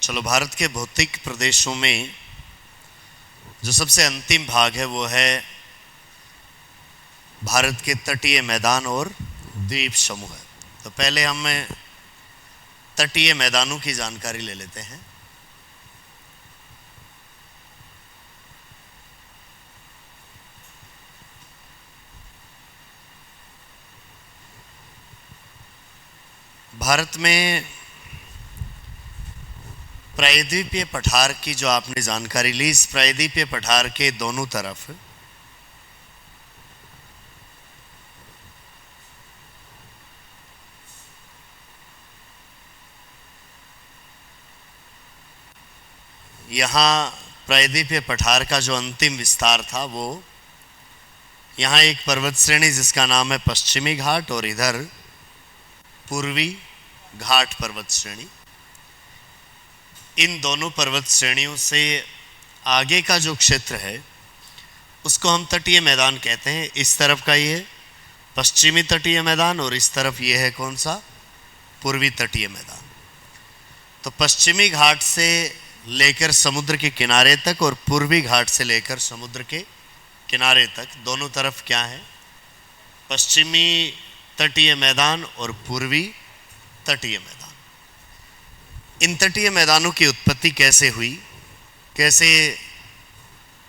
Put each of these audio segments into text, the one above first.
चलो, भारत के भौतिक प्रदेशों में जो सबसे अंतिम भाग है वो है भारत के तटीय मैदान और द्वीप समूह है। तो पहले हम तटीय मैदानों की जानकारी ले लेते हैं। भारत में प्रायद्वीपीय पठार की जो आपने जानकारी ली, इस प्रायद्वीपीय पठार के दोनों तरफ यहाँ प्रायद्वीपीय पठार का जो अंतिम विस्तार था वो यहाँ एक पर्वत श्रेणी जिसका नाम है पश्चिमी घाट और इधर पूर्वी घाट पर्वत श्रेणी। इन दोनों पर्वत श्रेणियों से आगे का जो क्षेत्र है उसको हम तटीय मैदान कहते हैं। इस तरफ का ये पश्चिमी तटीय मैदान और इस तरफ ये है कौन सा, पूर्वी तटीय मैदान। तो पश्चिमी घाट से लेकर समुद्र के किनारे तक और पूर्वी घाट से लेकर समुद्र के किनारे तक दोनों तरफ क्या है, पश्चिमी तटीय मैदान और पूर्वी तटीय मैदान। इन तटीय मैदानों की उत्पत्ति कैसे हुई, कैसे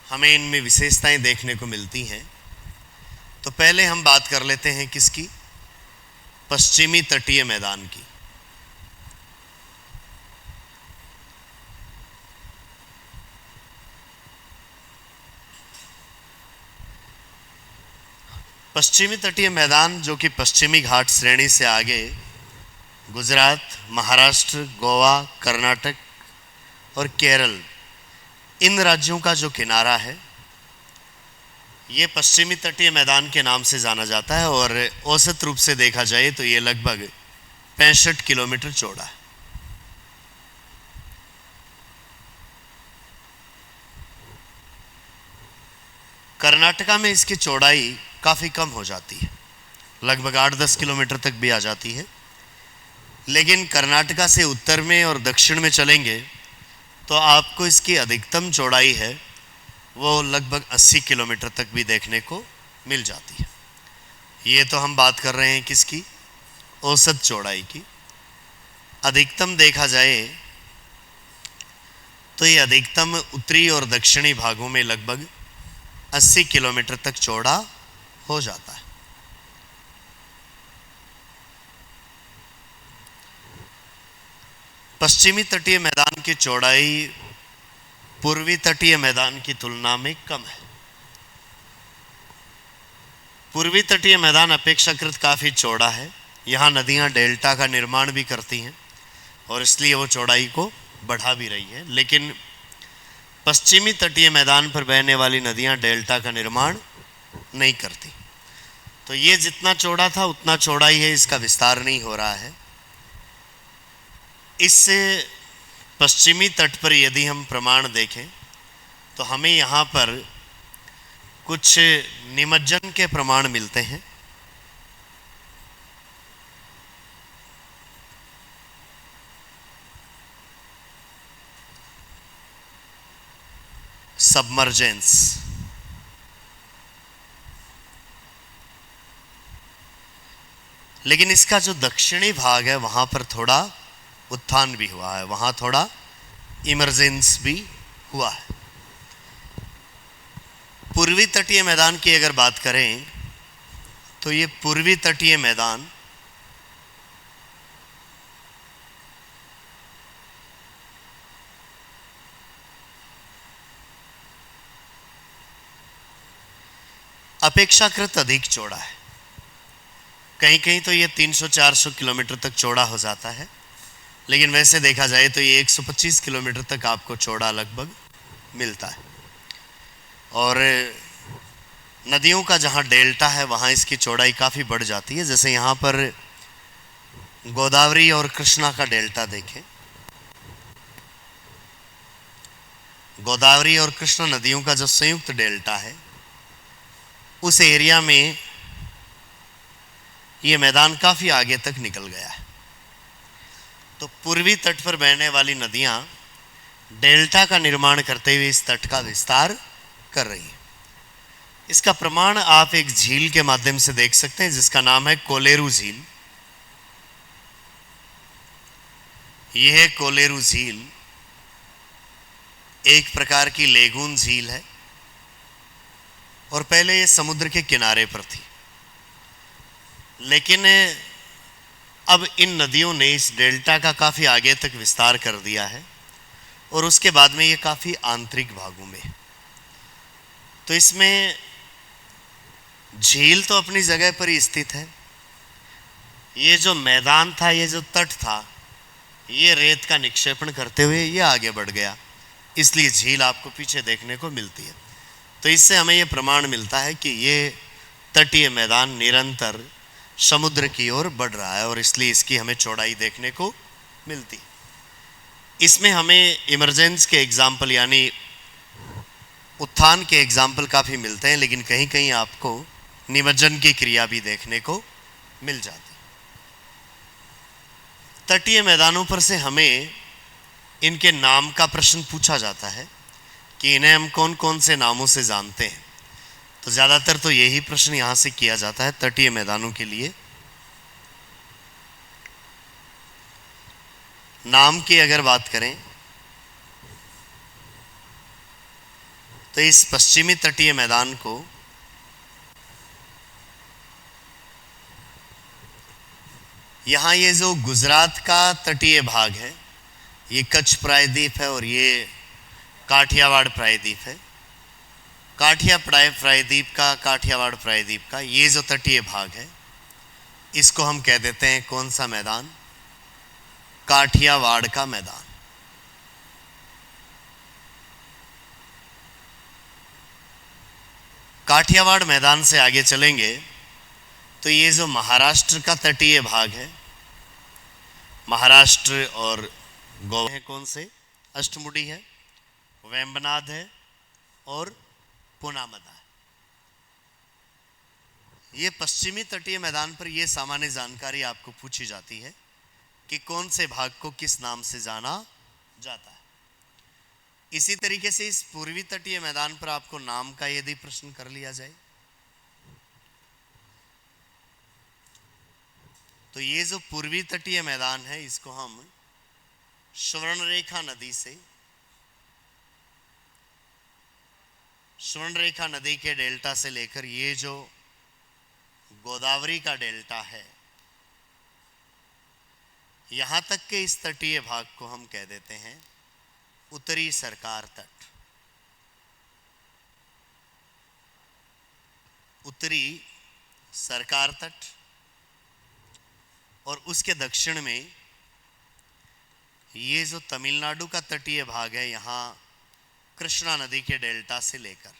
हमें इनमें विशेषताएं देखने को मिलती हैं, तो पहले हम बात कर लेते हैं किसकी, पश्चिमी तटीय मैदान की। पश्चिमी तटीय मैदान जो कि पश्चिमी घाट श्रेणी से आगे गुजरात, महाराष्ट्र, गोवा, कर्नाटक और केरल, इन राज्यों का जो किनारा है ये पश्चिमी तटीय मैदान के नाम से जाना जाता है और औसत रूप से देखा जाए तो ये लगभग 65 किलोमीटर चौड़ा है। कर्नाटका में इसकी चौड़ाई काफ़ी कम हो जाती है, लगभग 8-10 किलोमीटर तक भी आ जाती है। लेकिन कर्नाटका से उत्तर में और दक्षिण में चलेंगे तो आपको इसकी अधिकतम चौड़ाई है वो लगभग 80 किलोमीटर तक भी देखने को मिल जाती है। ये तो हम बात कर रहे हैं किसकी, औसत चौड़ाई की। अधिकतम देखा जाए तो ये अधिकतम उत्तरी और दक्षिणी भागों में लगभग 80 किलोमीटर तक चौड़ा हो जाता है। पश्चिमी तटीय मैदान की चौड़ाई पूर्वी तटीय मैदान की तुलना में कम है। पूर्वी तटीय मैदान अपेक्षाकृत काफ़ी चौड़ा है। यहाँ नदियाँ डेल्टा का निर्माण भी करती हैं और इसलिए वो चौड़ाई को बढ़ा भी रही है। लेकिन पश्चिमी तटीय मैदान पर बहने वाली नदियाँ डेल्टा का निर्माण नहीं करती। तो ये जितना चौड़ा था उतना चौड़ा ही है, इसका विस्तार नहीं हो रहा है। इससे पश्चिमी तट पर यदि हम प्रमाण देखें तो हमें यहाँ पर कुछ निमज्जन के प्रमाण मिलते हैं। सबमर्जेंस, लेकिन इसका जो दक्षिणी भाग है वहाँ पर थोड़ा उत्थान भी हुआ है, वहाँ थोड़ा इमरजेंस भी हुआ है। पूर्वी तटीय मैदान की अगर बात करें तो ये पूर्वी तटीय मैदान अपेक्षाकृत अधिक चौड़ा है। कहीं कहीं तो ये 300-400 किलोमीटर तक चौड़ा हो जाता है, लेकिन वैसे देखा जाए तो ये 125 किलोमीटर तक आपको चौड़ा लगभग मिलता है। और नदियों का जहाँ डेल्टा है वहाँ इसकी चौड़ाई काफ़ी बढ़ जाती है। जैसे यहाँ पर गोदावरी और कृष्णा का डेल्टा देखें, गोदावरी और कृष्णा नदियों का जो संयुक्त डेल्टा है उस एरिया में ये मैदान काफ़ी आगे तक निकल गया है। तो पूर्वी तट पर बहने वाली नदियाँ डेल्टा का निर्माण करते हुए इस तट का विस्तार कर रही है। इसका प्रमाण आप एक झील के माध्यम से देख सकते हैं जिसका नाम है कोलेरू झील। यह कोलेरू झील एक प्रकार की लेगून झील है और पहले यह समुद्र के किनारे पर थी, लेकिन अब इन नदियों ने इस डेल्टा का काफ़ी आगे तक विस्तार कर दिया है और उसके बाद में ये काफ़ी आंतरिक भागों में। तो इसमें झील तो अपनी जगह पर ही स्थित है, ये जो मैदान था, ये जो तट था, ये रेत का निक्षेपण करते हुए ये आगे बढ़ गया, इसलिए झील आपको पीछे देखने को मिलती है। तो इससे हमें ये प्रमाण मिलता है कि ये तटीय मैदान निरंतर समुद्र की ओर बढ़ रहा है और इसलिए इसकी हमें चौड़ाई देखने को मिलती है। इसमें हमें इमरजेंस के एग्जाम्पल यानी उत्थान के एग्जाम्पल काफ़ी मिलते हैं, लेकिन कहीं कहीं आपको निमज्जन की क्रिया भी देखने को मिल जाती। तटीय मैदानों पर से हमें इनके नाम का प्रश्न पूछा जाता है कि इन्हें हम कौन कौन से नामों से जानते हैं। तो ज़्यादातर तो यही प्रश्न यहाँ से किया जाता है तटीय मैदानों के लिए। नाम की अगर बात करें तो इस पश्चिमी तटीय मैदान को यहाँ ये जो गुजरात का तटीय भाग है, ये कच्छ प्रायद्वीप है और ये काठियावाड़ प्रायद्वीप है। काठियावाड़ प्रायद्वीप का ये जो तटीय भाग है, इसको हम कह देते हैं कौन सा मैदान? काठियावाड़ का मैदान। काठियावाड़ मैदान से आगे चलेंगे तो ये जो महाराष्ट्र का तटीय भाग है, महाराष्ट्र और गोवा है, कौन से? अष्टमुडी है, वेम्बनाद है और पुनामदा है। ये पश्चिमी तटीय मैदान पर यह सामान्य जानकारी आपको पूछी जाती है कि कौन से भाग को किस नाम से जाना जाता है। इसी तरीके से इस पूर्वी तटीय मैदान पर आपको नाम का यदि प्रश्न कर लिया जाए तो ये जो पूर्वी तटीय मैदान है, इसको हम स्वर्णरेखा नदी के डेल्टा से लेकर ये जो गोदावरी का डेल्टा है, यहां तक के इस तटीय भाग को हम कह देते हैं उत्तरी सरकार तट। उत्तरी सरकार तट और उसके दक्षिण में ये जो तमिलनाडु का तटीय भाग है, यहां कृष्णा नदी के डेल्टा से लेकर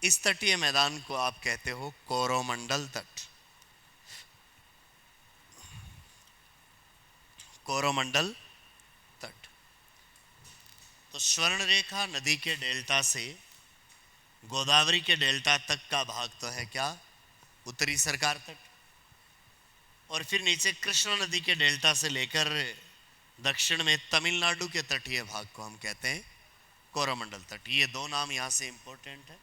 इस तटीय मैदान को आप कहते हो कोरोमंडल तट। कोरोमंडल तट। तो स्वर्णरेखा नदी के डेल्टा से गोदावरी के डेल्टा तक का भाग तो है क्या? उत्तरी सरकार तट। और फिर नीचे कृष्णा नदी के डेल्टा से लेकर दक्षिण में तमिलनाडु के तटीय भाग को हम कहते हैं कोरोमंडल तट। ये दो नाम यहां से इंपॉर्टेंट है।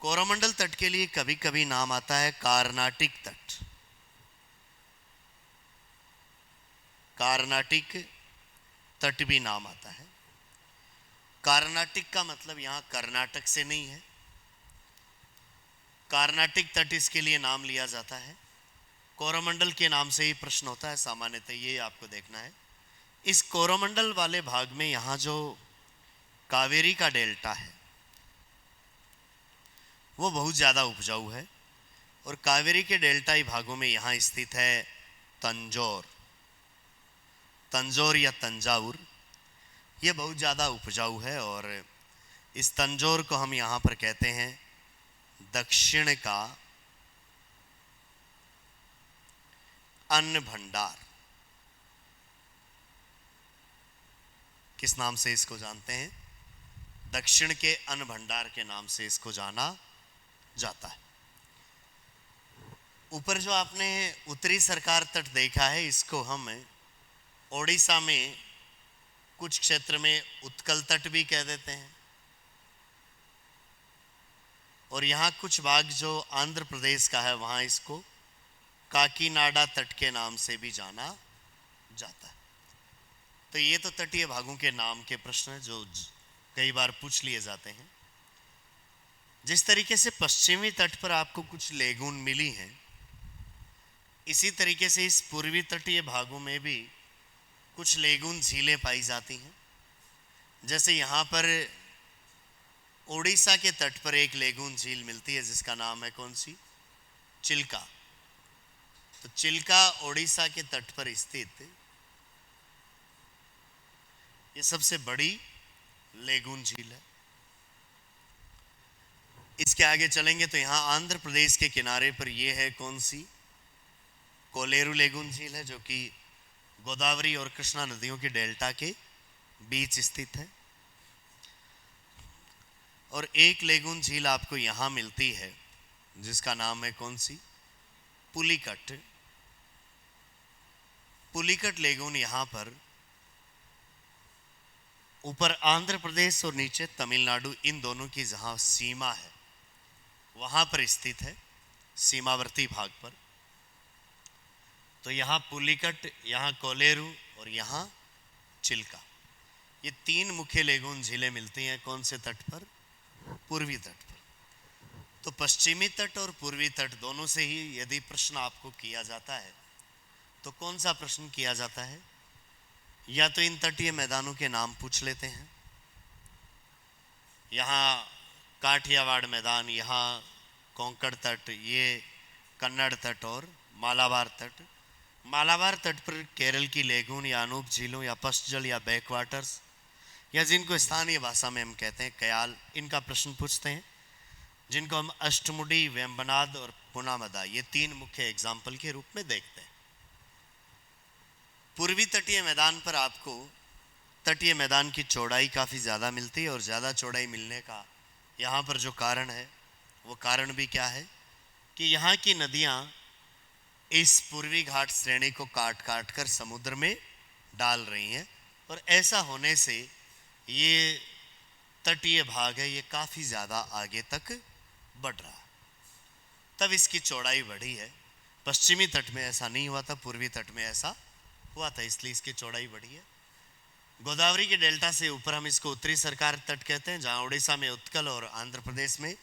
कोरोमंडल तट के लिए कभी कभी नाम आता है कार्नाटिक तट। कार्नाटिक तट भी नाम आता है। कार्नाटिक का मतलब यहां कर्नाटक से नहीं है। कार्नाटिक तट इसके लिए नाम लिया जाता है। कोरोमंडल के नाम से ही प्रश्न होता है सामान्यतः, ये आपको देखना है। इस कोरोमंडल वाले भाग में यहां जो कावेरी का डेल्टा है वो बहुत ज़्यादा उपजाऊ है और कावेरी के डेल्टाई भागों में यहाँ स्थित है तंजौर या तंजावुर। ये बहुत ज़्यादा उपजाऊ है और इस तंजौर को हम यहाँ पर कहते हैं दक्षिण का अन्न भंडार। किस नाम से इसको जानते हैं? दक्षिण के अन्न भंडार के नाम से इसको जाना जाता है। ऊपर जो आपने उत्तरी सरकार तट देखा है, इसको हम ओडिशा में कुछ क्षेत्र में उत्कल तट भी कह देते हैं, और यहाँ कुछ भाग जो आंध्र प्रदेश का है वहाँ इसको काकीनाडा तट के नाम से भी जाना जाता है। तो ये तो तटीय भागों के नाम के प्रश्न हैं जो कई बार पूछ लिए जाते हैं। जिस तरीके से पश्चिमी तट पर आपको कुछ लेगून मिली हैं, इसी तरीके से इस पूर्वी तटीय भागों में भी कुछ लेगून झीलें पाई जाती हैं। जैसे यहाँ पर ओडिशा के तट पर एक लेगून झील मिलती है जिसका नाम है कौन सी? चिल्का। तो चिल्का ओडिशा के तट पर स्थित ये सबसे बड़ी लेगून झील है। इसके आगे चलेंगे तो यहाँ आंध्र प्रदेश के किनारे पर ये है कौन सी? कोलेरू लेगून झील है, जो कि गोदावरी और कृष्णा नदियों के डेल्टा के बीच स्थित है। और एक लेगून झील आपको यहाँ मिलती है जिसका नाम है कौन सी? पुलिकट। पुलिकट लेगून यहाँ पर ऊपर आंध्र प्रदेश और नीचे तमिलनाडु, इन दोनों की जहाँ सीमा है वहाँ पर स्थित है, सीमावर्ती भाग पर। तो यहाँ पुलिकट, यहाँ कोलेरू और यहाँ चिल्का, ये तीन मुख्य लेगून झीलें मिलती हैं कौन से तट पर? पूर्वी तट पर। तो पश्चिमी तट और पूर्वी तट दोनों से ही यदि प्रश्न आपको किया जाता है तो कौन सा प्रश्न किया जाता है? या तो इन तटीय मैदानों के नाम पूछ लेते हैं, यहाँ काठियावाड़ मैदान, यहाँ कोंकण तट, ये कन्नड़ तट और मालाबार तट। मालाबार तट पर केरल की लेगून या अनूप झीलों या पश्चजल या बैकवाटर्स, या जिनको स्थानीय भाषा में हम कहते हैं कयाल, इनका प्रश्न पूछते हैं, जिनको हम अष्टमुडी, वेम्बनाद और पुनामदा, ये तीन मुख्य एग्जाम्पल के रूप में देखते हैं। पूर्वी तटीय मैदान पर आपको तटीय मैदान की चौड़ाई काफ़ी ज़्यादा मिलती है, और ज़्यादा चौड़ाई मिलने का यहाँ पर जो कारण है वो कारण भी क्या है कि यहाँ की नदियाँ इस पूर्वी घाट श्रेणी को काट काट कर समुद्र में डाल रही हैं, और ऐसा होने से ये तटीय भाग है ये काफ़ी ज़्यादा आगे तक बढ़ रहा है, तब इसकी चौड़ाई बढ़ी है। पश्चिमी तट में ऐसा नहीं हुआ था, पूर्वी तट में ऐसा हुआ था, इसलिए इसकी चौड़ाई बढ़ी है। गोदावरी के डेल्टा से ऊपर हम इसको उत्तरी सरकार तट कहते हैं, जहाँ उड़ीसा में उत्कल और आंध्र प्रदेश में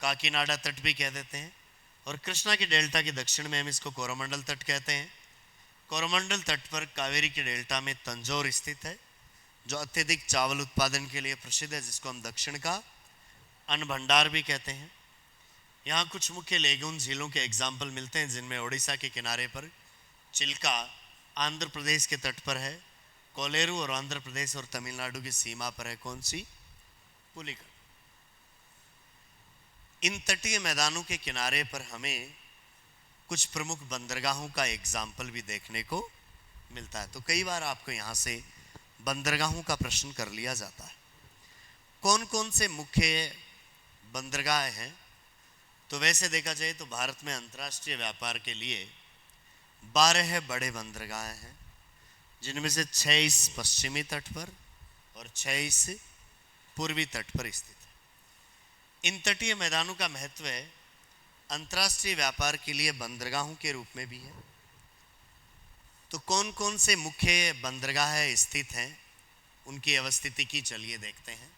काकीनाडा तट भी कह देते हैं, और कृष्णा के डेल्टा के दक्षिण में हम इसको कोरोमंडल तट कहते हैं। कोरोमंडल तट पर कावेरी के डेल्टा में तंजौर स्थित है, जो अत्यधिक चावल उत्पादन के लिए प्रसिद्ध है, जिसको हम दक्षिण का अन्न भंडार भी कहते हैं। यहाँ कुछ मुख्य लेगून झीलों के एग्जाम्पल मिलते हैं, जिनमें ओडिशा के किनारे पर चिल्का आंध्र प्रदेश के तट पर है, कोलेरू और आंध्र प्रदेश और तमिलनाडु की सीमा पर है कौन सी? पुलिकट। इन तटीय मैदानों के किनारे पर हमें कुछ प्रमुख बंदरगाहों का एग्जाम्पल भी देखने को मिलता है। तो कई बार आपको यहाँ से बंदरगाहों का प्रश्न कर लिया जाता है। कौन कौन से मुख्य बंदरगाह हैं? तो वैसे देखा जाए तो भारत में अंतर्राष्ट्रीय व्यापार के लिए 12 बड़े बंदरगाह हैं, जिनमें से 6 इस पश्चिमी तट पर और 6 इस पूर्वी तट पर स्थित है। इन तटीय मैदानों का महत्व है अंतर्राष्ट्रीय व्यापार के लिए बंदरगाहों के रूप में भी है। तो कौन कौन से मुख्य बंदरगाह स्थित हैं, उनकी अवस्थिति की चलिए देखते हैं।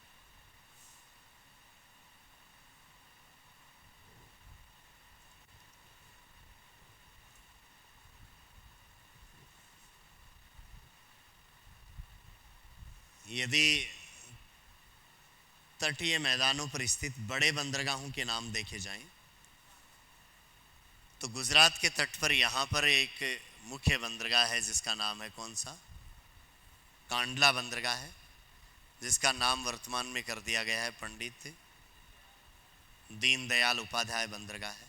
यदि तटीय मैदानों पर स्थित बड़े बंदरगाहों के नाम देखे जाएं तो गुजरात के तट पर यहाँ पर एक मुख्य बंदरगाह है जिसका नाम है कौन सा? कांडला बंदरगाह है, जिसका नाम वर्तमान में कर दिया गया है पंडित दीनदयाल उपाध्याय बंदरगाह है।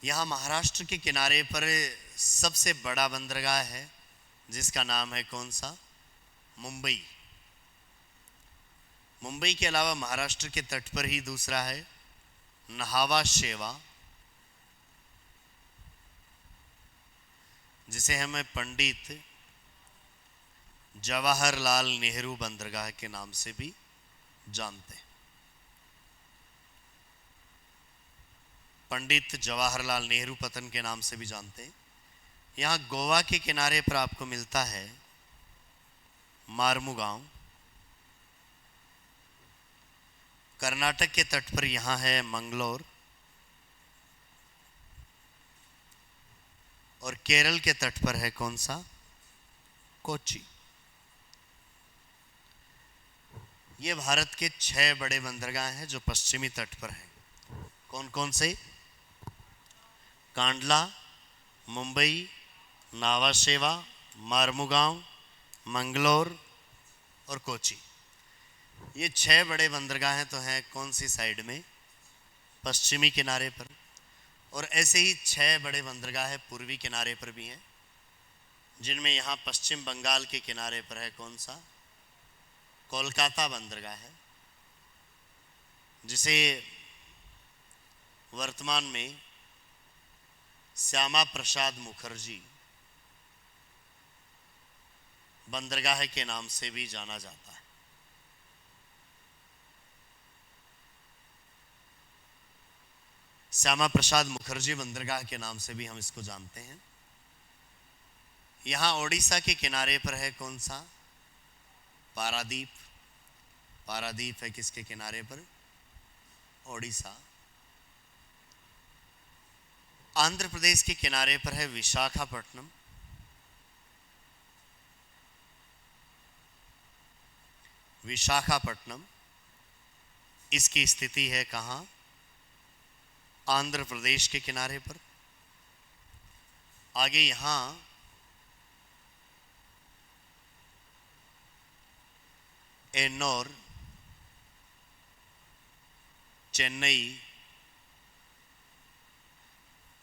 यहाँ महाराष्ट्र के किनारे पर सबसे बड़ा बंदरगाह है जिसका नाम है कौन सा? मुंबई। मुंबई के अलावा महाराष्ट्र के तट पर ही दूसरा है नहावा शेवा, जिसे हमें पंडित जवाहरलाल नेहरू बंदरगाह के नाम से भी जानते हैं। पंडित जवाहरलाल नेहरू पतन के नाम से भी जानते हैं। यहाँ गोवा के किनारे पर आपको मिलता है मार्मुगांव, कर्नाटक के तट पर यहाँ है मंगलोर, और केरल के तट पर है कौन सा? कोच्चि। ये भारत के 6 बड़े बंदरगाह हैं जो पश्चिमी तट पर हैं। कौन कौन से? कांडला, मुंबई, नावा शेवा, मार्मुगांव, मंगलोर और कोच्चि। ये 6 बड़े बंदरगाह तो हैं कौन सी साइड में? पश्चिमी किनारे पर। और ऐसे ही 6 बड़े बंदरगाह पूर्वी किनारे पर भी हैं, जिनमें यहाँ पश्चिम बंगाल के किनारे पर है कौन सा? कोलकाता बंदरगाह है, जिसे वर्तमान में श्यामा प्रसाद मुखर्जी बंदरगाह के नाम से भी जाना जाता है। श्यामा प्रसाद मुखर्जी बंदरगाह के नाम से भी हम इसको जानते हैं। यहाँ ओडिशा के किनारे पर है कौन सा? पारादीप। पारादीप है किसके किनारे पर? ओडिशा। आंध्र प्रदेश के किनारे पर है विशाखापट्टनम। विशाखापट्टनम इसकी स्थिति है कहाँ? आंध्र प्रदेश के किनारे पर। आगे यहाँ एन्नोर, चेन्नई,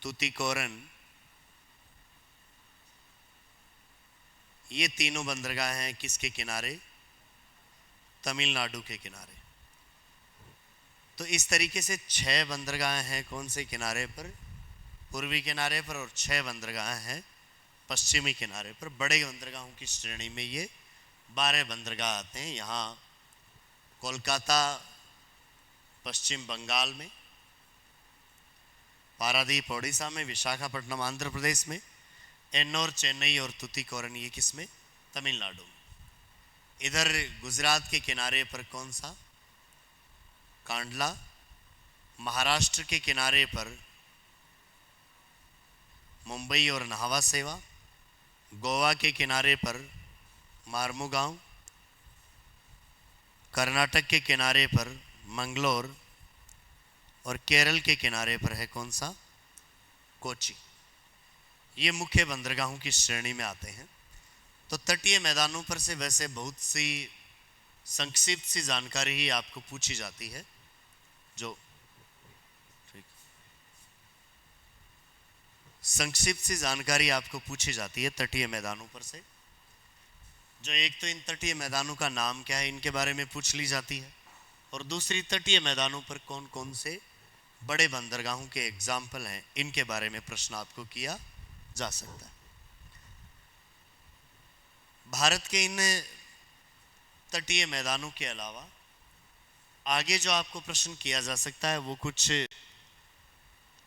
तुतीकोरन, ये तीनों बंदरगाह हैं किसके किनारे? तमिलनाडु के किनारे। तो इस तरीके से 6 बंदरगाह हैं कौन से किनारे पर? पूर्वी किनारे पर, और 6 बंदरगाह हैं पश्चिमी किनारे पर। बड़े बंदरगाहों की श्रेणी में ये 12 बंदरगाह आते हैं। यहाँ कोलकाता पश्चिम बंगाल में, पारादीप ओडिशा में, विशाखापट्टनम आंध्र प्रदेश में, एन्नोर, चेन्नई और तुतीकोरन ये किस में? तमिलनाडु में। इधर गुजरात के किनारे पर कौन सा? कांडला। महाराष्ट्र के किनारे पर मुंबई और नाहवा शेवा। गोवा के किनारे पर मार्मुगांव। कर्नाटक के किनारे पर मंगलोर, और केरल के किनारे पर है कौन सा? कोच्चि। ये मुख्य बंदरगाहों की श्रेणी में आते हैं। तो तटीय मैदानों पर से वैसे बहुत सी संक्षिप्त सी जानकारी ही आपको पूछी जाती है, जो ठीक संक्षिप्त सी जानकारी आपको पूछी जाती है तटीय मैदानों पर से। जो एक तो इन तटीय मैदानों का नाम क्या है, इनके बारे में पूछ ली जाती है, और दूसरी तटीय मैदानों पर कौन कौन से बड़े बंदरगाहों के एग्जाम्पल हैं, इनके बारे में प्रश्न आपको किया जा सकता है। भारत के इन तटीय मैदानों के अलावा आगे जो आपको प्रश्न किया जा सकता है वो कुछ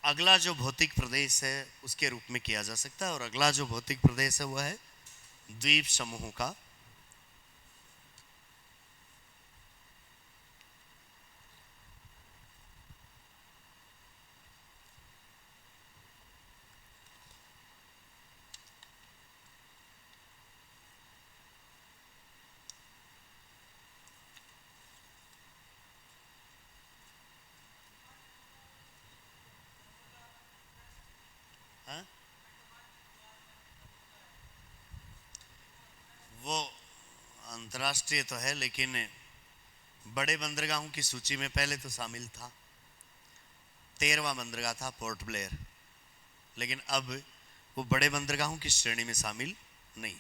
अगला जो भौतिक प्रदेश है उसके रूप में किया जा सकता है, और अगला जो भौतिक प्रदेश है वह है द्वीप समूहों का। हाँ? वो अंतर्राष्ट्रीय तो है, लेकिन बड़े बंदरगाहों की सूची में पहले तो शामिल था। 13वां बंदरगाह था पोर्ट ब्लेयर, लेकिन अब वो बड़े बंदरगाहों की श्रेणी में शामिल नहीं।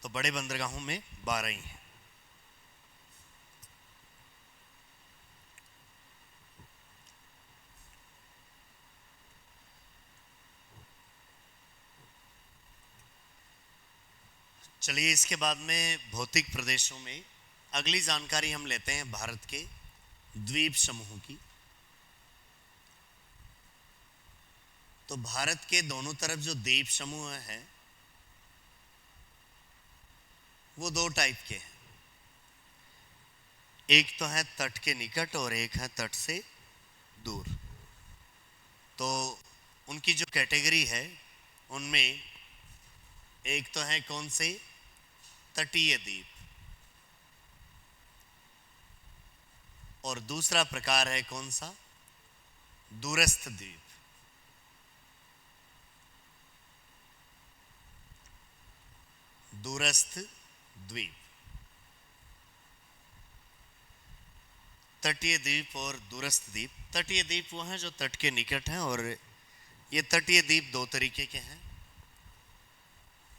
तो बड़े बंदरगाहों में 12 ही हैं। चलिए इसके बाद में भौतिक प्रदेशों में अगली जानकारी हम लेते हैं भारत के द्वीप समूह की। तो भारत के दोनों तरफ जो द्वीप समूह हैं वो दो टाइप के हैं। एक तो है तट के निकट और एक है तट से दूर। तो उनकी जो कैटेगरी है उनमें एक तो है कौन से, तटीय द्वीप, और दूसरा प्रकार है कौन सा, दूरस्थ द्वीप। दूरस्थ द्वीप, तटीय द्वीप और दूरस्थ द्वीप। तटीय द्वीप वो हैं जो तट के निकट हैं, और ये तटीय द्वीप दो तरीके के हैं।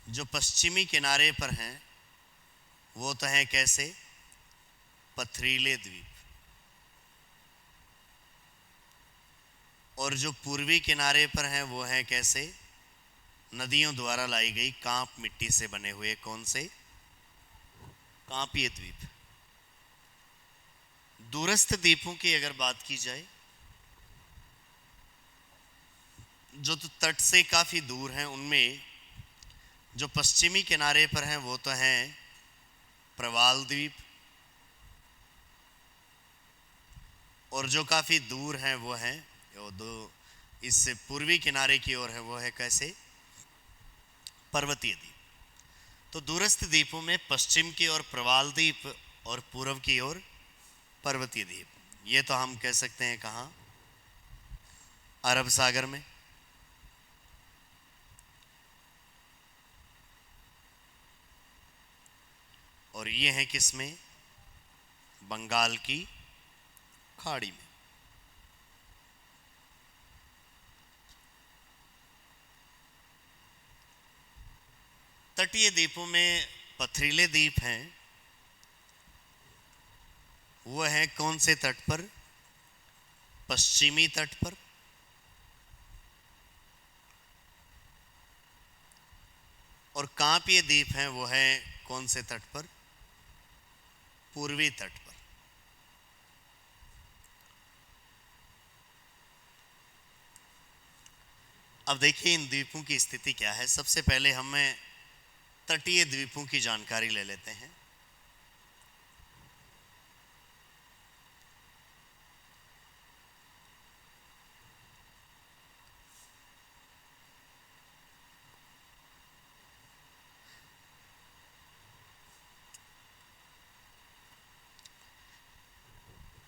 जो पश्चिमी किनारे पर हैं वो तो हैं कैसे, पथरीले द्वीप, और जो पूर्वी किनारे पर हैं वो हैं कैसे, नदियों द्वारा लाई गई कांप मिट्टी से बने हुए कौन से, कांपीय द्वीप। दूरस्थ द्वीपों की अगर बात की जाए, जो तो तट से काफी दूर हैं, उनमें जो पश्चिमी किनारे पर हैं वो तो हैं प्रवाल द्वीप, और जो काफी दूर हैं वो हैं वो दो इससे पूर्वी किनारे की ओर है वो है कैसे, पर्वतीय द्वीप। तो दूरस्थ द्वीपों में पश्चिम की ओर प्रवाल द्वीप और पूर्व की ओर पर्वतीय द्वीप। ये तो हम कह सकते हैं कहाँ, अरब सागर में। और ये है किसमें, बंगाल की खाड़ी में। तटीय द्वीपों में पथरीले द्वीप हैं, वो है कौन से तट पर, पश्चिमी तट पर। और कांपीय द्वीप हैं वो है कौन से तट पर, पूर्वी तट पर। अब देखिए इन द्वीपों की स्थिति क्या है। सबसे पहले हमें तटीय द्वीपों की जानकारी ले लेते हैं।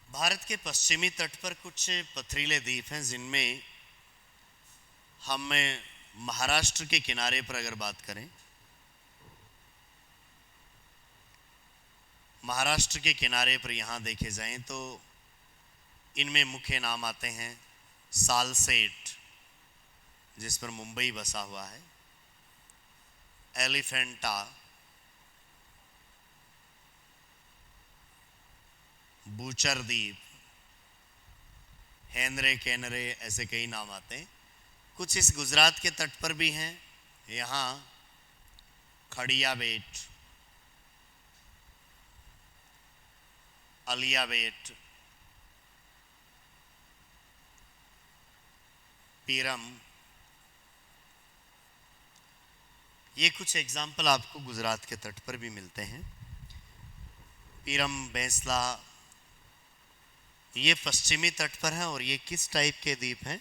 भारत के पश्चिमी तट पर कुछ पथरीले द्वीप हैं, जिनमें हम महाराष्ट्र के किनारे पर अगर बात करें, महाराष्ट्र के किनारे पर यहाँ देखे जाएं तो इनमें मुख्य नाम आते हैं सालसेट, जिस पर मुंबई बसा हुआ है, एलिफेंटा, बूचर द्वीप, हेनरे कैनरे, ऐसे कई नाम आते हैं। कुछ इस गुजरात के तट पर भी हैं, यहाँ खड़िया बेट, अलिया बेट, पीरम। ये कुछ एग्जाम्पल आपको गुजरात के तट पर भी मिलते हैं। पीरम, बेंसला, ये पश्चिमी तट पर है, और ये किस टाइप के द्वीप हैं,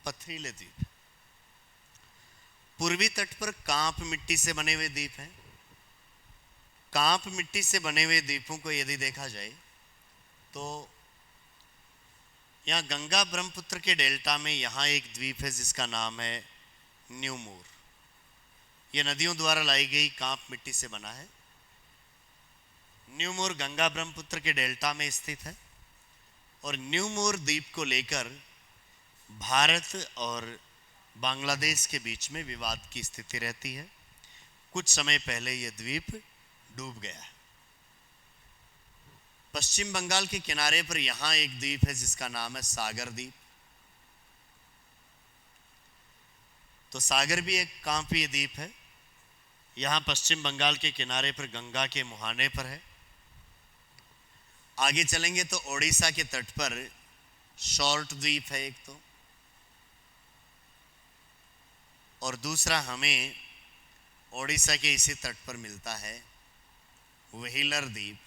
पथरीले द्वीप। पूर्वी तट पर कांप मिट्टी से बने हुए द्वीप हैं। कांप मिट्टी से बने हुए द्वीपों को यदि देखा जाए तो यहाँ गंगा ब्रह्मपुत्र के डेल्टा में यहाँ एक द्वीप है जिसका नाम है न्यूमोर। यह नदियों द्वारा लाई गई कांप मिट्टी से बना है। न्यूमोर गंगा ब्रह्मपुत्र के डेल्टा में स्थित है, और न्यूमोर द्वीप को लेकर भारत और बांग्लादेश के बीच में विवाद की स्थिति रहती है। कुछ समय पहले यह द्वीप डूब गया है। पश्चिम बंगाल के किनारे पर यहां एक द्वीप है जिसका नाम है सागर द्वीप। तो सागर भी एक कांपीय द्वीप है, यहां पश्चिम बंगाल के किनारे पर गंगा के मुहाने पर है। आगे चलेंगे तो ओडिशा के तट पर शॉर्ट द्वीप है एक तो, और दूसरा हमें ओडिशा के इसी तट पर मिलता है व्हीलर द्वीप,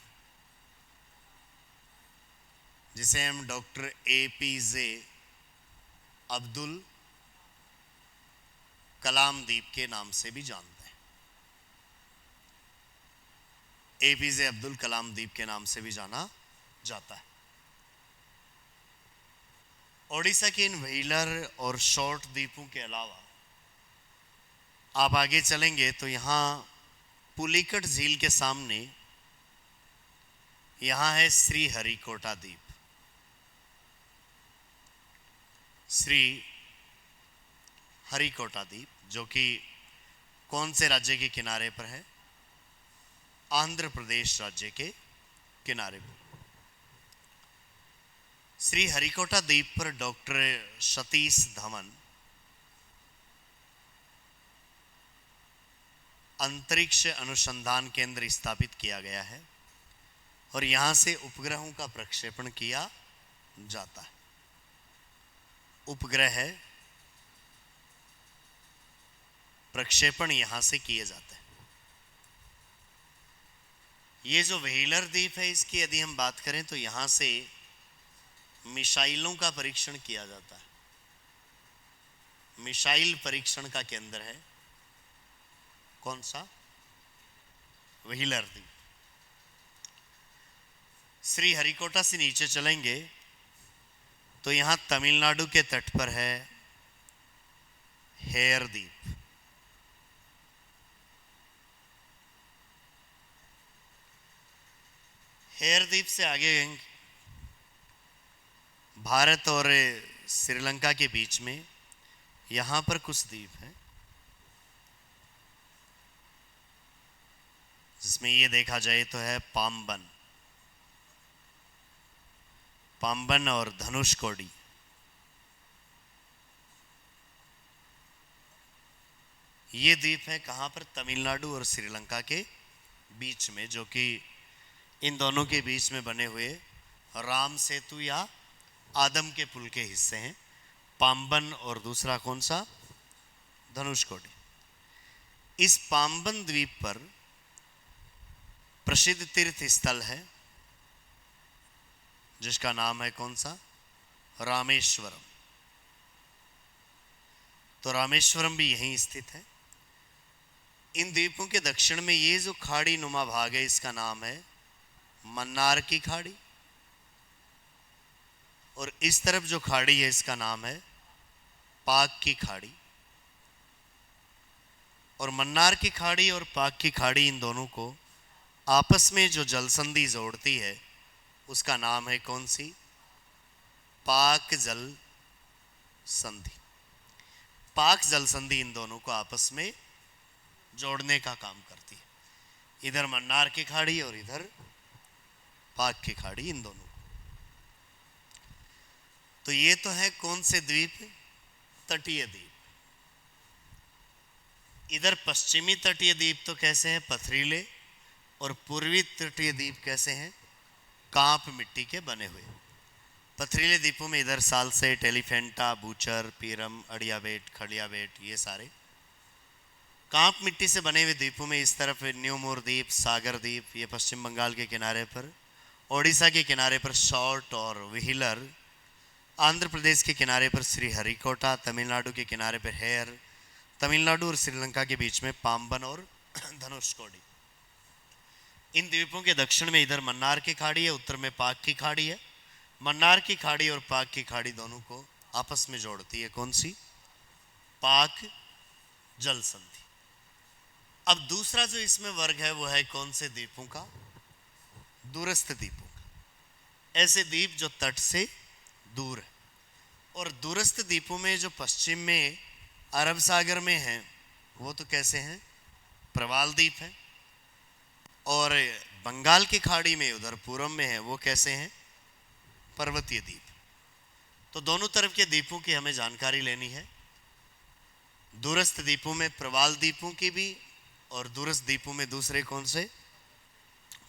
जिसे हम डॉक्टर APJ अब्दुल कलाम द्वीप के नाम से भी जानते हैं। APJ अब्दुल कलाम द्वीप के नाम से भी जाना जाता है। ओडिशा के इन व्हीलर और शॉर्ट द्वीपों के अलावा आप आगे चलेंगे तो यहाँ पुलिकट झील के सामने यहाँ है श्री हरिकोटा द्वीप। श्री हरिकोटा द्वीप जो कि कौन से राज्य के किनारे पर है? आंध्र प्रदेश राज्य के किनारे पर। श्री हरिकोटा द्वीप पर डॉक्टर सतीश धवन अंतरिक्ष अनुसंधान केंद्र स्थापित किया गया है और यहां से उपग्रहों का प्रक्षेपण किया जाता है। उपग्रह प्रक्षेपण यहां से किए जाते हैं। ये जो व्हीलर द्वीप है इसकी यदि हम बात करें तो यहां से मिसाइलों का परीक्षण किया जाता है। मिसाइल परीक्षण का केंद्र है कौन सा? व्हीलर द्वीप। श्री हरिकोटा से नीचे चलेंगे तो यहां तमिलनाडु के तट पर है हेयर द्वीप। हेयर द्वीप से आगे भारत और श्रीलंका के बीच में यहां पर कुछ द्वीप हैं जिसमें ये देखा जाए तो है पाम्बन और धनुषकोडी। ये द्वीप है कहां पर? तमिलनाडु और श्रीलंका के बीच में, जो कि इन दोनों के बीच में बने हुए राम सेतु या आदम के पुल के हिस्से हैं। पाम्बन और दूसरा कौन सा? धनुषकोडी। इस पाम्बन द्वीप पर प्रसिद्ध तीर्थ स्थल है जिसका नाम है कौन सा? रामेश्वरम। तो रामेश्वरम भी यहीं स्थित है। इन द्वीपों के दक्षिण में ये जो खाड़ी नुमा भाग है इसका नाम है मन्नार की खाड़ी, और इस तरफ जो खाड़ी है इसका नाम है पाक की खाड़ी। और मन्नार की खाड़ी और पाक की खाड़ी इन दोनों को आपस में जो जलसंधि जोड़ती है उसका नाम है कौन सी? पाक जल संधि। पाक जल संधि इन दोनों को आपस में जोड़ने का काम करती है, इधर मन्नार की खाड़ी और इधर पाक की खाड़ी, इन दोनों को। तो ये तो है कौन से द्वीप? तटीय द्वीप। इधर पश्चिमी तटीय द्वीप तो कैसे हैं? पथरीले। और पूर्वी तटीय द्वीप कैसे हैं? कांप मिट्टी के बने हुए। पथरीले द्वीपों में इधर सालसेट, एलिफेंटा, बूचर, पीरम, अड़ियाबेट, खड़ियाबेट, ये सारे कांप मिट्टी से बने हुए द्वीपों में। इस तरफ न्यूमोर द्वीप, सागर द्वीप, ये पश्चिम बंगाल के किनारे पर। ओडिशा के किनारे पर शॉर्ट और व्हीलर। आंध्र प्रदेश के किनारे पर श्री हरिकोटा। तमिलनाडु के किनारे पर हेयर। तमिलनाडु और श्रीलंका के बीच में पाम्बन और धनुषकोडी। इन द्वीपों के दक्षिण में इधर मन्नार की खाड़ी है, उत्तर में पाक की खाड़ी है। मन्नार की खाड़ी और पाक की खाड़ी दोनों को आपस में जोड़ती है कौन सी? पाक जल संधि। अब दूसरा जो इसमें वर्ग है वो है कौन से द्वीपों का? दूरस्थ द्वीपों का। ऐसे द्वीप जो तट से दूर है। और दूरस्थ द्वीपों में जो पश्चिम में अरब सागर में हैं वो तो कैसे हैं? प्रवाल द्वीप है, और बंगाल की खाड़ी में उधर पूर्व में है वो कैसे हैं, पर्वतीय द्वीप। तो दोनों तरफ के द्वीपों की हमें जानकारी लेनी है। दूरस्थ द्वीपों में प्रवाल द्वीपों की भी, और दूरस्थ द्वीपों में दूसरे कौन से,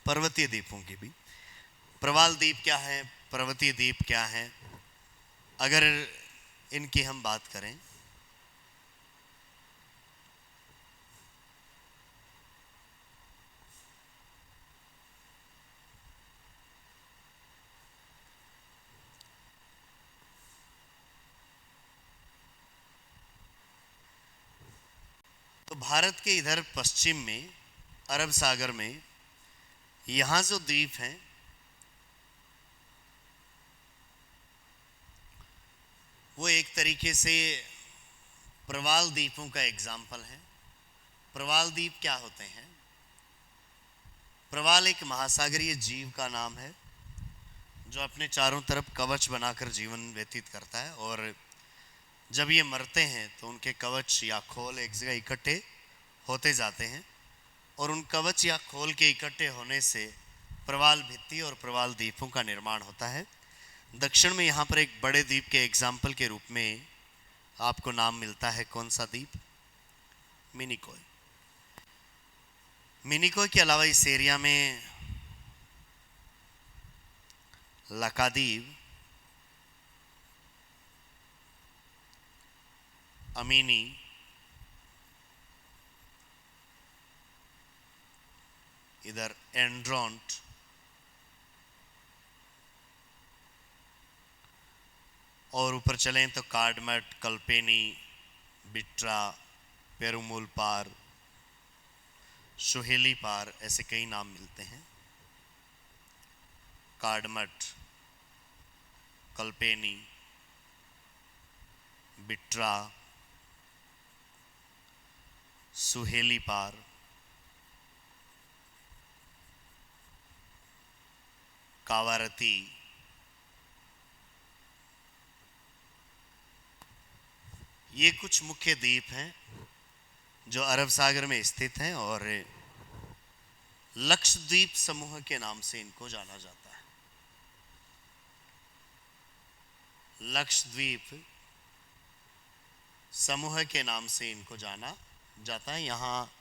पर्वतीय द्वीपों की भी। प्रवाल द्वीप क्या है, पर्वतीय द्वीप क्या है, अगर इनकी हम बात करें तो भारत के इधर पश्चिम में अरब सागर में यहाँ जो द्वीप हैं वो एक तरीके से प्रवाल द्वीपों का एग्जाम्पल है। प्रवाल द्वीप क्या होते हैं, प्रवाल एक महासागरीय जीव का नाम है जो अपने चारों तरफ कवच बनाकर जीवन व्यतीत करता है, और जब ये मरते हैं तो उनके कवच या खोल एक जगह इकट्ठे होते जाते हैं, और उन कवच या खोल के इकट्ठे होने से प्रवाल भित्ति और प्रवाल द्वीपों का निर्माण होता है। दक्षिण में यहाँ पर एक बड़े द्वीप के एग्जाम्पल के रूप में आपको नाम मिलता है कौन सा द्वीप, मिनिकॉय। मिनिकॉय के अलावा इस एरिया में लकादीव, अमीनी, इधर एंड्रोंट, और ऊपर चलें तो कार्डमट, कल्पेनी, बिट्रा, पेरुमूल पार, सुहेली पार, ऐसे कई नाम मिलते हैं। कार्डमट, कल्पेनी, बिट्रा, सुहेली पार, कावारती, ये कुछ मुख्य द्वीप हैं जो अरब सागर में स्थित हैं, और लक्षद्वीप समूह के नाम से इनको जाना जाता है। लक्षद्वीप समूह के नाम से इनको जाना जाता है। यहाँ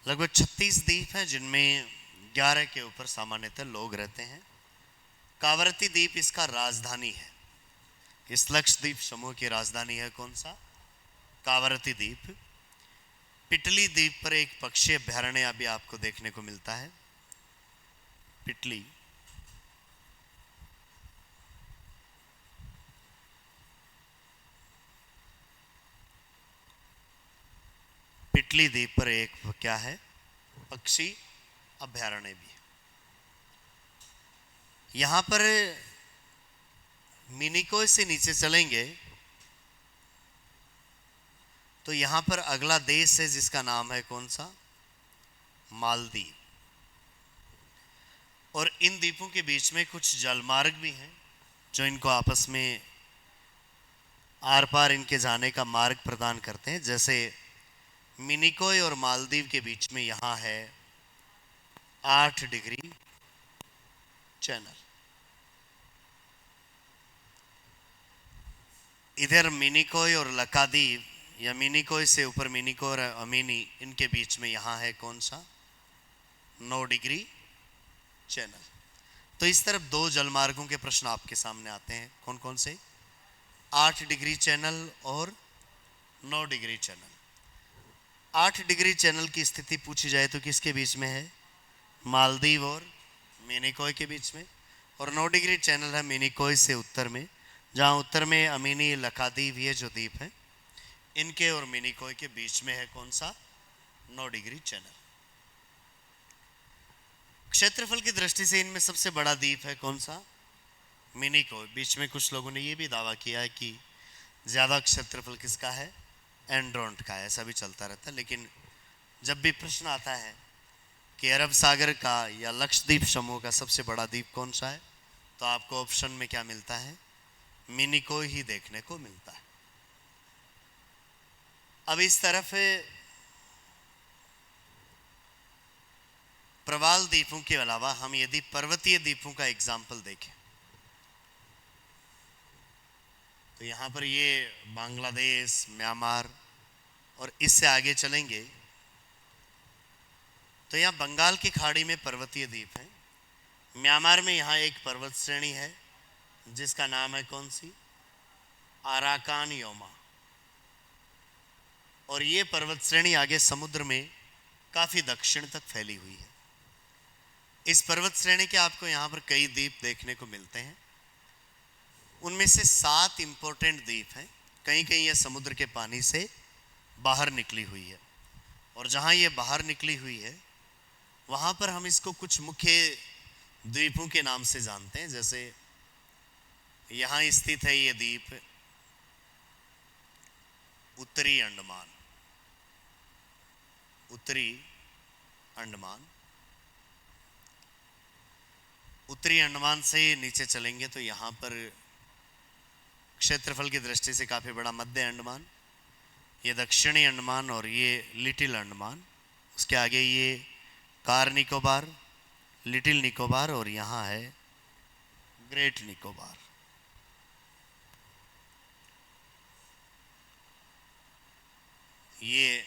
लगभग 36 द्वीप हैं जिनमें 11 के ऊपर सामान्यतः लोग रहते हैं। कावरती द्वीप इसका राजधानी है। इस लक्षद्वीप समूह की राजधानी है कौन सा, कावरती द्वीप। पिटली द्वीप पर एक पक्षी अभ्यारण्य अभी आपको देखने को मिलता है, पिटली। पिटली द्वीप पर एक क्या है, पक्षी अभ्यारण्य भी है। यहां पर मिनिकॉय से नीचे चलेंगे तो यहां पर अगला देश है जिसका नाम है कौन सा, मालदीव। और इन द्वीपों के बीच में कुछ जलमार्ग भी हैं जो इनको आपस में आर पार इनके जाने का मार्ग प्रदान करते हैं। जैसे मिनिकॉय और मालदीव के बीच में यहां है 8 डिग्री चैनल। इधर मिनिकॉय और लकादीव, या मिनिकॉय से ऊपर मिनिकॉय और अमीनी, इनके बीच में यहां है कौन सा, 9 डिग्री चैनल। तो इस तरफ दो जलमार्गों के प्रश्न आपके सामने आते हैं, कौन कौन से, 8 डिग्री चैनल और 9 डिग्री चैनल। 8 डिग्री चैनल की स्थिति पूछी जाए तो किसके बीच में है, मालदीव और मिनिकॉय के बीच में। और 9 डिग्री चैनल है मिनिकॉय से उत्तर में, जहां उत्तर में अमीनी, लकादीव, ये जो द्वीप है इनके और मिनिकॉय के बीच में है कौन सा, 9 डिग्री चैनल। क्षेत्रफल की दृष्टि से इनमें सबसे बड़ा द्वीप है कौन सा, मिनिकॉय। बीच में कुछ लोगों ने यह भी दावा किया है कि ज्यादा क्षेत्रफल किसका है, एंड्रोंट का है, ऐसा भी चलता रहता है। लेकिन जब भी प्रश्न आता है कि अरब सागर का या लक्षद्वीप समूह का सबसे बड़ा द्वीप कौन सा है, तो आपको ऑप्शन में क्या मिलता है, मिनिकॉय ही देखने को मिलता है। अब इस तरफ प्रवाल द्वीपों के अलावा हम यदि पर्वतीय द्वीपों का एग्जाम्पल देखें तो यहाँ पर ये बांग्लादेश, म्यांमार और इससे आगे चलेंगे तो यहाँ बंगाल की खाड़ी में पर्वतीय द्वीप हैं। म्यांमार में यहाँ एक पर्वत श्रेणी है जिसका नाम है कौन सी, आराकान योमा। और ये पर्वत श्रेणी आगे समुद्र में काफ़ी दक्षिण तक फैली हुई है। इस पर्वत श्रेणी के आपको यहाँ पर कई द्वीप देखने को मिलते हैं। उनमें से 7 इंपॉर्टेंट द्वीप हैं। कहीं कहीं ये समुद्र के पानी से बाहर निकली हुई है और जहाँ ये बाहर निकली हुई है वहाँ पर हम इसको कुछ मुख्य द्वीपों के नाम से जानते हैं। जैसे यहाँ स्थित है ये द्वीप उत्तरी अंडमान, उत्तरी अंडमान। उत्तरी अंडमान से नीचे चलेंगे तो यहाँ पर क्षेत्रफल की दृष्टि से काफ़ी बड़ा मध्य अंडमान, ये दक्षिणी अंडमान और ये लिटिल अंडमान। उसके आगे ये कार निकोबार, लिटिल निकोबार और यहाँ है ग्रेट निकोबार। ये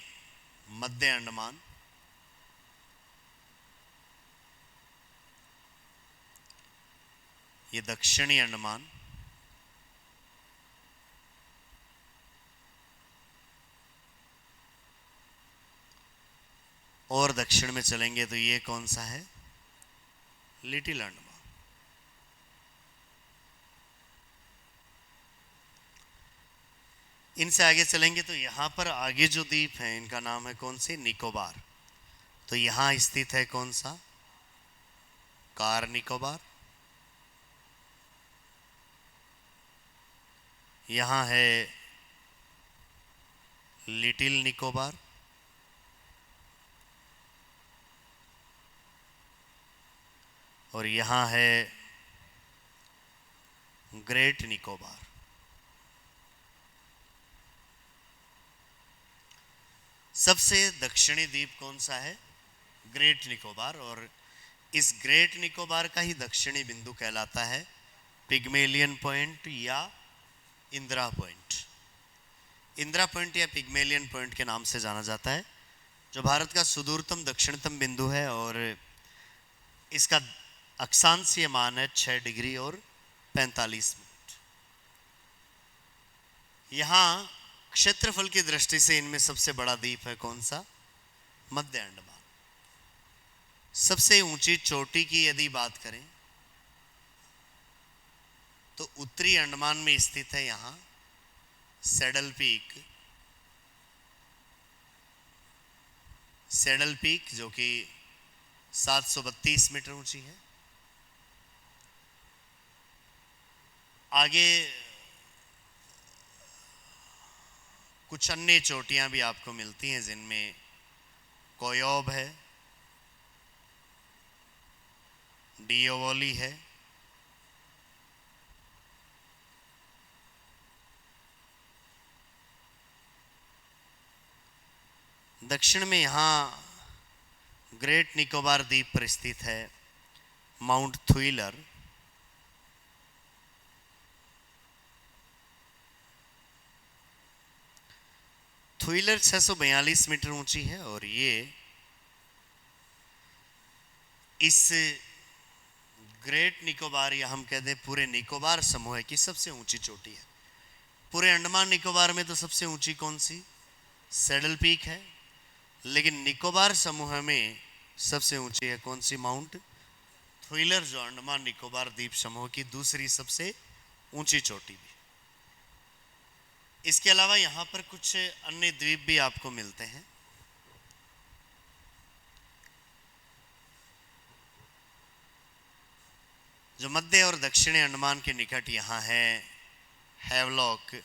मध्य अंडमान, ये दक्षिणी अंडमान, और दक्षिण में चलेंगे तो ये कौन सा है, लिटिल अंडमान। इनसे आगे चलेंगे तो यहाँ पर आगे जो द्वीप हैं इनका नाम है कौन से, निकोबार। तो यहाँ स्थित है कौन सा, कार निकोबार। यहाँ है लिटिल निकोबार और यहाँ है ग्रेट निकोबार। सबसे दक्षिणी द्वीप कौन सा है, ग्रेट निकोबार। और इस ग्रेट निकोबार का ही दक्षिणी बिंदु कहलाता है पिग्मेलियन पॉइंट या इंदिरा पॉइंट। इंदिरा पॉइंट या पिग्मेलियन पॉइंट के नाम से जाना जाता है, जो भारत का सुदूरतम दक्षिणतम बिंदु है और इसका अक्षांशीय मान है 6 डिग्री और 45 मिनट। यहाँ क्षेत्रफल की दृष्टि से इनमें सबसे बड़ा द्वीप है कौन सा, मध्य अंडमान। सबसे ऊंची चोटी की यदि बात करें तो उत्तरी अंडमान में स्थित है यहाँ सैडल पीक, सैडल पीक जो कि 732 मीटर ऊंची है। आगे कुछ अन्य चोटियां भी आपको मिलती हैं जिनमें कोयोब है, डियोवोली है, दक्षिण में यहाँ ग्रेट निकोबार द्वीप पर स्थित है माउंट थुइलर। थुइलर 642 मीटर ऊंची है और ये इस ग्रेट निकोबार या हम कहते हैं पूरे निकोबार समूह की सबसे ऊंची चोटी है। पूरे अंडमान निकोबार में तो सबसे ऊंची कौन सी, सैडल पीक है, लेकिन निकोबार समूह में सबसे ऊंची है कौन सी, माउंट थुइलर, जो अंडमान निकोबार द्वीप समूह की दूसरी सबसे ऊंची चोटी भी। इसके अलावा यहाँ पर कुछ अन्य द्वीप भी आपको मिलते हैं। जो मध्य और दक्षिणी अंडमान के निकट यहाँ है हैवलॉक,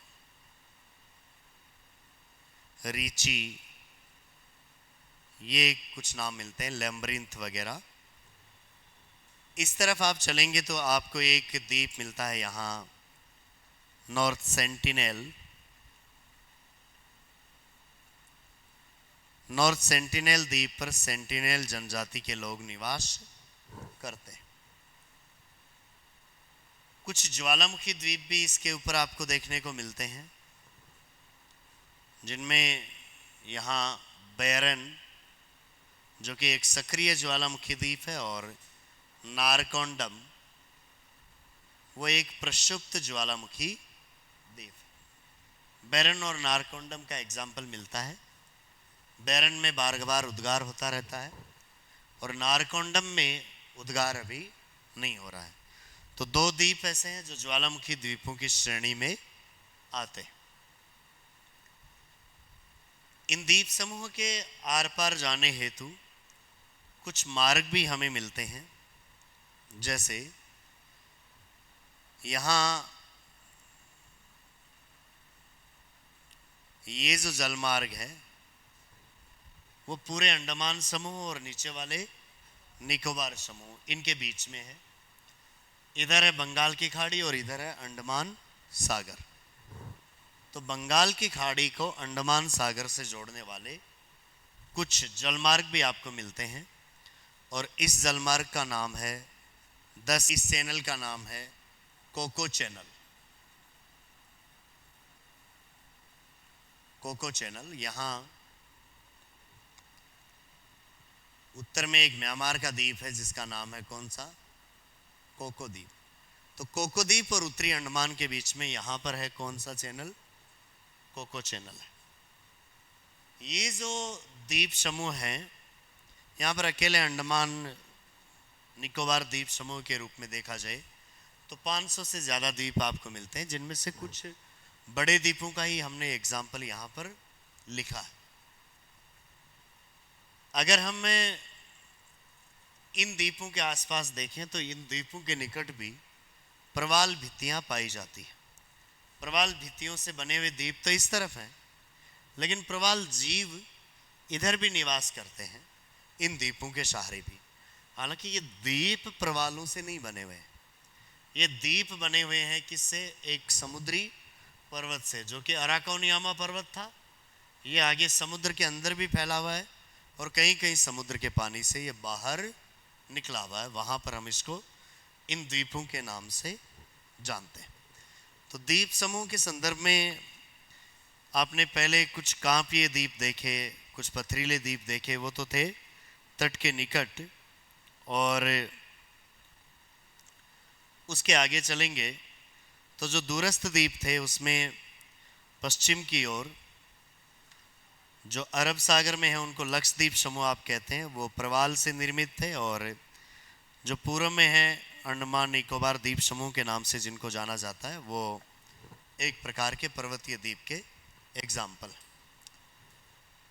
रीची, ये कुछ नाम मिलते हैं, लैम्ब्रिंथ वगैरह। इस तरफ आप चलेंगे तो आपको एक द्वीप मिलता है यहाँ नॉर्थ सेंटिनेल। नॉर्थ सेंटिनेल द्वीप पर सेंटिनेल जनजाति के लोग निवास करते हैं। कुछ ज्वालामुखी द्वीप भी इसके ऊपर आपको देखने को मिलते हैं, जिनमें यहाँ बैरन जो कि एक सक्रिय ज्वालामुखी द्वीप है, और नारकोंडम वो एक प्रक्षुब्ध ज्वालामुखी द्वीप। बैरन और नारकोंडम का एग्जाम्पल मिलता है। बैरन में बार बार उद्गार होता रहता है और नारकोंडम में उद्गार अभी नहीं हो रहा है। तो दो द्वीप ऐसे हैं जो ज्वालामुखी द्वीपों की श्रेणी में आते हैं। इन द्वीप समूह के आर पार जाने हेतु कुछ मार्ग भी हमें मिलते हैं। जैसे यहाँ ये जो जलमार्ग है वो पूरे अंडमान समूह और नीचे वाले निकोबार समूह इनके बीच में है। इधर है बंगाल की खाड़ी और इधर है अंडमान सागर। तो बंगाल की खाड़ी को अंडमान सागर से जोड़ने वाले कुछ जलमार्ग भी आपको मिलते हैं, और इस जलमार्ग का नाम है इस चैनल का नाम है कोको चैनल। कोको चैनल यहाँ उत्तर में एक म्यांमार का द्वीप है जिसका नाम है कौन सा, कोको द्वीप। तो कोको द्वीप और उत्तरी अंडमान के बीच में यहाँ पर है कौन सा चैनल, कोको चैनल है। ये जो द्वीप समूह हैं, यहाँ पर अकेले अंडमान निकोबार द्वीप समूह के रूप में देखा जाए तो 500 से ज़्यादा द्वीप आपको मिलते हैं, जिनमें से कुछ बड़े द्वीपों का ही हमने एग्जाम्पल यहाँ पर लिखा है। अगर हम इन द्वीपों के आसपास देखें तो इन द्वीपों के निकट भी प्रवाल भित्तियाँ पाई जाती हैं। प्रवाल भित्तियों से बने हुए द्वीप तो इस तरफ हैं, लेकिन प्रवाल जीव इधर भी निवास करते हैं, इन द्वीपों के सहारे भी। हालांकि ये द्वीप प्रवालों से नहीं बने हुए हैं, ये द्वीप बने हुए हैं किससे, एक समुद्री पर्वत से जो कि अराकोनियामा पर्वत था। ये आगे समुद्र के अंदर भी फैला हुआ है और कहीं कहीं समुद्र के पानी से ये बाहर निकला हुआ है। वहाँ पर हम इसको इन द्वीपों के नाम से जानते हैं। तो द्वीप समूह के संदर्भ में आपने पहले कुछ कांपीय द्वीप देखे, कुछ पथरीले द्वीप देखे, वो तो थे तट के निकट। और उसके आगे चलेंगे तो जो दूरस्थ द्वीप थे उसमें पश्चिम की ओर जो अरब सागर में है उनको लक्षद्वीप समूह आप कहते हैं, वो प्रवाल से निर्मित थे। और जो पूर्व में है अंडमान निकोबार द्वीप समूह के नाम से जिनको जाना जाता है, वो एक प्रकार के पर्वतीय द्वीप के एग्जाम्पल।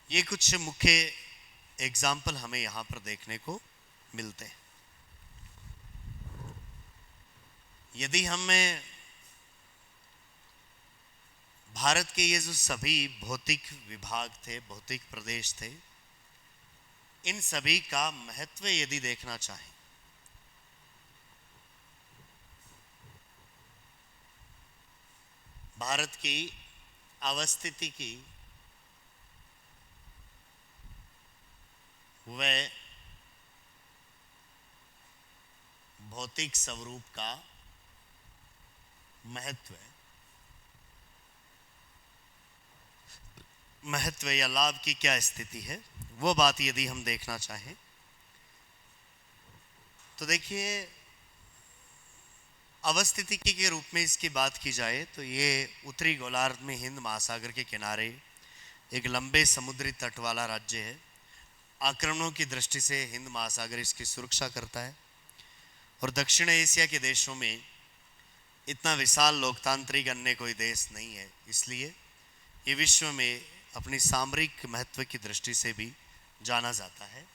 ये कुछ मुख्य एग्जाम्पल हमें यहाँ पर देखने को मिलते हैं। यदि हम भारत के ये जो सभी भौतिक विभाग थे, भौतिक प्रदेश थे, इन सभी का महत्व यदि देखना चाहें भारत की अवस्थिति की, वह भौतिक स्वरूप का महत्व या लाभ की क्या स्थिति है, वो बात यदि हम देखना चाहें तो देखिए, अवस्थितिकी के रूप में इसकी बात की जाए तो ये उत्तरी गोलार्ध में हिंद महासागर के किनारे एक लंबे समुद्री तट वाला राज्य है। आक्रमणों की दृष्टि से हिंद महासागर इसकी सुरक्षा करता है, और दक्षिण एशिया के देशों में इतना विशाल लोकतांत्रिक अन्य कोई देश नहीं है, इसलिए ये विश्व में अपनी सामरिक महत्व की दृष्टि से भी जाना जाता है।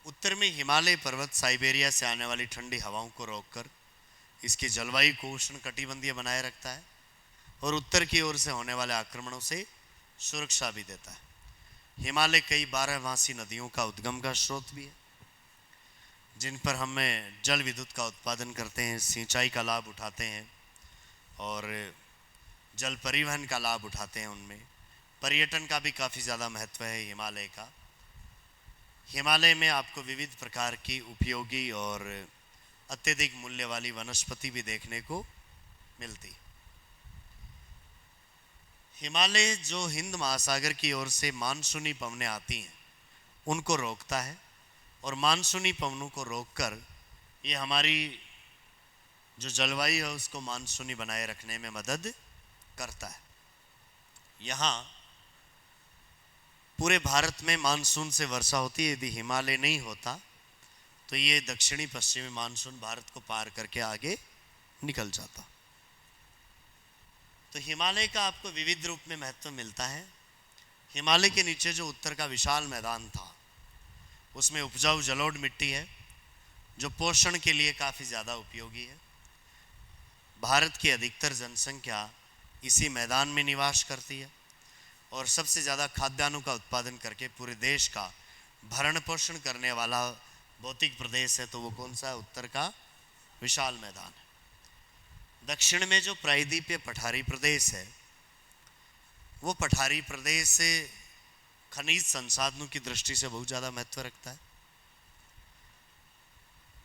उत्तर में हिमालय पर्वत साइबेरिया से आने वाली ठंडी हवाओं को रोककर इसकी जलवायु को उष्ण कटिबंधीय बनाए रखता है, और उत्तर की ओर से होने वाले आक्रमणों से सुरक्षा भी देता है। हिमालय कई 12 नदियों का उद्गम का स्रोत भी है, जिन पर हम जल विद्युत का उत्पादन करते हैं, सिंचाई का लाभ उठाते हैं और जल परिवहन का लाभ उठाते हैं। उनमें पर्यटन का भी काफ़ी ज़्यादा महत्व है हिमालय का। हिमालय में आपको विविध प्रकार की उपयोगी और अत्यधिक मूल्य वाली वनस्पति भी देखने को मिलती। हिमालय जो हिंद महासागर की ओर से मानसूनी पवनें आती हैं उनको रोकता है, और मानसूनी पवनों को रोककर ये हमारी जो जलवायु है उसको मानसूनी बनाए रखने में मदद करता है। यहाँ पूरे भारत में मानसून से वर्षा होती है। यदि हिमालय नहीं होता तो ये दक्षिणी पश्चिमी मानसून भारत को पार करके आगे निकल जाता। तो हिमालय का आपको विविध रूप में महत्व मिलता है। हिमालय के नीचे जो उत्तर का विशाल मैदान था उसमें उपजाऊ जलोढ़ मिट्टी है जो पोषण के लिए काफ़ी ज़्यादा उपयोगी है। भारत की अधिकतर जनसंख्या इसी मैदान में निवास करती है और सबसे ज़्यादा खाद्यान्नों का उत्पादन करके पूरे देश का भरण पोषण करने वाला भौतिक प्रदेश है तो वो कौन सा है? उत्तर का विशाल मैदान है। दक्षिण में जो प्रायद्वीपीय पठारी प्रदेश है वो पठारी प्रदेश से खनिज संसाधनों की दृष्टि से बहुत ज़्यादा महत्व रखता है।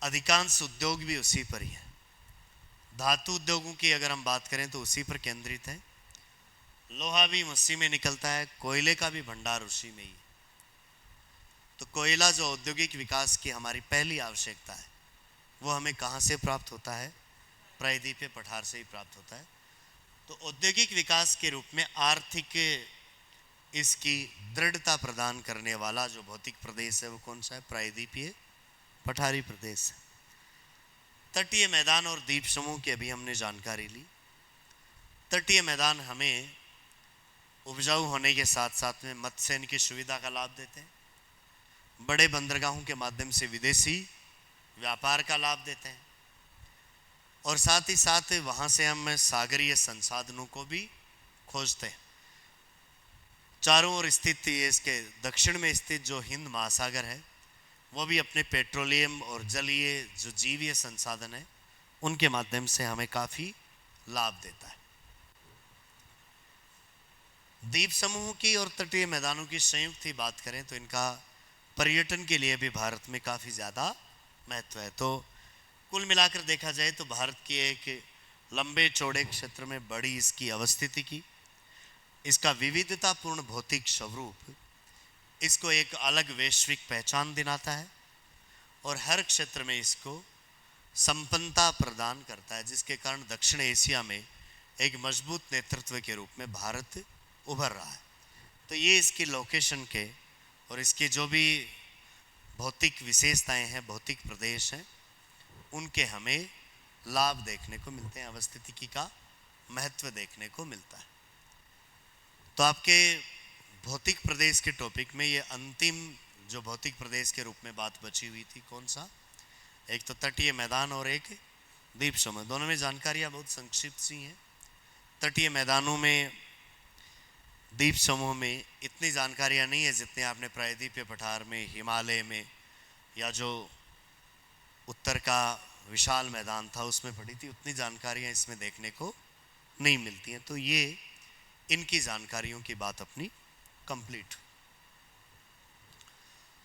अधिकांश उद्योग भी उसी पर ही है। धातु उद्योगों की अगर हम बात करें तो उसी पर केंद्रित है। लोहा भी उसी में निकलता है, कोयले का भी भंडार उसी में ही है। तो कोयला जो औद्योगिक विकास की हमारी पहली आवश्यकता है वो हमें कहाँ से प्राप्त होता है? प्रायद्वीपीय पठार से ही प्राप्त होता है। तो औद्योगिक विकास के रूप में आर्थिक इसकी दृढ़ता प्रदान करने वाला जो भौतिक प्रदेश है वो कौन सा है? प्रायद्वीपीय पठारी प्रदेश है। तटीय मैदान और द्वीप समूह की अभी हमने जानकारी ली। तटीय मैदान हमें उपजाऊ होने के साथ साथ में मत्स्य की सुविधा का लाभ देते हैं, बड़े बंदरगाहों के माध्यम से विदेशी व्यापार का लाभ देते हैं, और साथ ही साथ वहाँ से हम सागरीय संसाधनों को भी खोजते हैं। चारों ओर स्थित ये इसके दक्षिण में स्थित जो हिंद महासागर है वो भी अपने पेट्रोलियम और जलीय जो जीवीय संसाधन है उनके माध्यम से हमें काफ़ी लाभ देता है। द्वीप समूह की और तटीय मैदानों की संयुक्त ही बात करें तो इनका पर्यटन के लिए भी भारत में काफ़ी ज़्यादा महत्व है। तो कुल मिलाकर देखा जाए तो भारत की एक लंबे चौड़े क्षेत्र में बड़ी इसकी अवस्थिति की, इसका विविधतापूर्ण भौतिक स्वरूप इसको एक अलग वैश्विक पहचान दिलाता है और हर क्षेत्र में इसको संपन्नता प्रदान करता है, जिसके कारण दक्षिण एशिया में एक मजबूत नेतृत्व के रूप में भारत उभर रहा है। तो ये इसकी लोकेशन के और इसकी जो भी भौतिक विशेषताएं हैं, भौतिक प्रदेश हैं, उनके हमें लाभ देखने को मिलते हैं, अवस्थिति का महत्व देखने को मिलता है। तो आपके भौतिक प्रदेश के टॉपिक में ये अंतिम जो भौतिक प्रदेश के रूप में बात बची हुई थी कौन सा? एक तो तटीय मैदान और एक द्वीप समूह। दोनों में जानकारियाँ बहुत संक्षिप्त सी हैं। तटीय मैदानों में, द्वीप समूह में इतनी जानकारियाँ नहीं है जितनी आपने प्रायद्वीपीय पठार में, हिमालय में या जो उत्तर का विशाल मैदान था उसमें पड़ी थी, उतनी जानकारियाँ इसमें देखने को नहीं मिलती हैं। तो ये इनकी जानकारियों की बात अपनी कंप्लीट